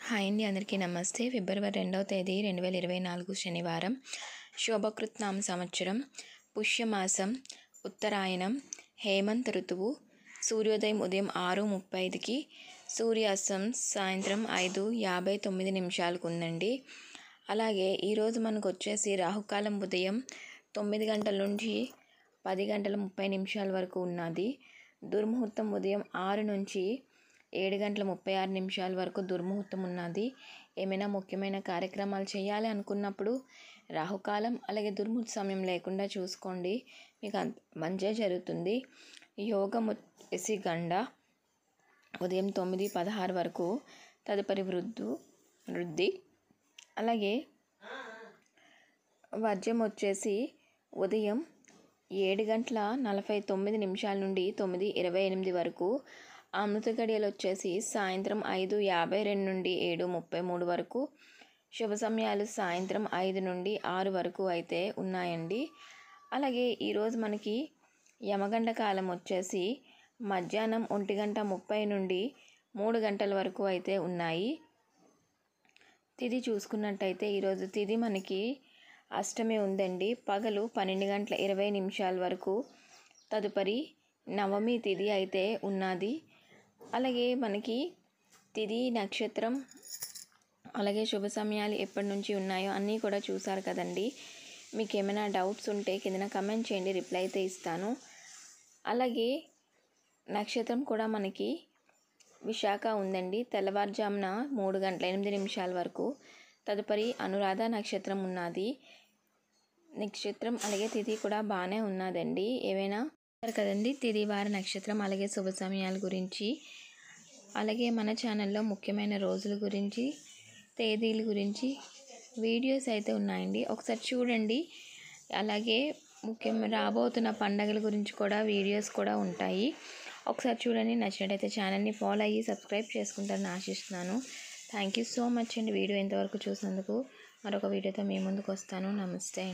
Hi అండి, అందరికీ నమస్తే. ఫిబ్రవరి 2వ తేదీ 2024 శనివారం. శోభకృత్ నామ సంవత్సరం, పుష్యమాసం, ఉత్తరాయణం, హేమంత ఋతువు. సూర్యోదయం ఉదయం 6:35కి, సూర్యాస్తం సాయంత్రం 5:59 ఉందండి. అలాగే ఈరోజు మనకు వచ్చేసి రాహుకాలం ఉదయం 9 గంటల నుంచి 10 గంటల 30 నిమిషాల వరకు ఉన్నది. దుర్ముహూర్తం ఉదయం 6 నుంచి 7 గంటల 36 నిమిషాల వరకు దుర్ముహూర్తం ఉన్నది. ఏమైనా ముఖ్యమైన కార్యక్రమాలు చేయాలి అనుకున్నప్పుడు రాహుకాలం అలాగే దుర్ముహూర్త సమయం లేకుండా చూసుకోండి, మీకు మంచి జరుగుతుంది. యోగం వచ్చేసి గండ ఉదయం 9:16 వరకు, తదుపరి వృద్ధి. అలాగే వర్జ్యం వచ్చేసి ఉదయం 7 గంటల 49 నిమిషాల నుండి 9:28 వరకు. అమృత గడియలు వచ్చేసి సాయంత్రం 5:52 నుండి 7:33 వరకు. శుభ సమయాలు సాయంత్రం 5 నుండి 6 వరకు అయితే ఉన్నాయండి. అలాగే ఈరోజు మనకి యమగండ కాలం వచ్చేసి మధ్యాహ్నం 1:30 నుండి 3 గంటల వరకు అయితే ఉన్నాయి. తిథి చూసుకున్నట్టయితే ఈరోజు తిథి మనకి అష్టమి ఉందండి, పగలు 12:20 వరకు. తదుపరి నవమి తిథి అయితే ఉన్నది. అలాగే మనకి తిథి, నక్షత్రం, అలాగే శుభ సమయాలు ఎప్పటి నుంచి ఉన్నాయో అన్నీ కూడా చూసారు కదండి. మీకు ఏమైనా డౌట్స్ ఉంటే కింద కమెంట్ చేయండి, రిప్లై అయితే ఇస్తాను. అలాగే నక్షత్రం కూడా మనకి విశాఖ ఉందండి, తెల్లవారుజామున 3:08 వరకు. తదుపరి అనురాధ నక్షత్రం ఉన్నది. నక్షత్రం అలాగే తిథి కూడా బాగానే ఉన్నదండి. ఏవైనా కదండి తిథి, వార, నక్షత్రం అలాగే శుభ సమయాల గురించి, అలాగే మన ఛానల్లో ముఖ్యమైన రోజుల గురించి, తేదీల గురించి వీడియోస్ అయితే ఉన్నాయండి, ఒకసారి చూడండి. అలాగే ముఖ్యంగా రాబోతున్న పండగల గురించి కూడా వీడియోస్ కూడా ఉంటాయి, ఒకసారి చూడండి. నచ్చినట్టయితే ఛానల్ని ఫాలో అయ్యి సబ్స్క్రైబ్ చేసుకుంటారని ఆశిస్తున్నాను. థ్యాంక్ యూ సో మచ్ అండి వీడియో ఇంతవరకు చూసినందుకు. మరొక వీడియోతో మీ ముందుకు వస్తాను. నమస్తే.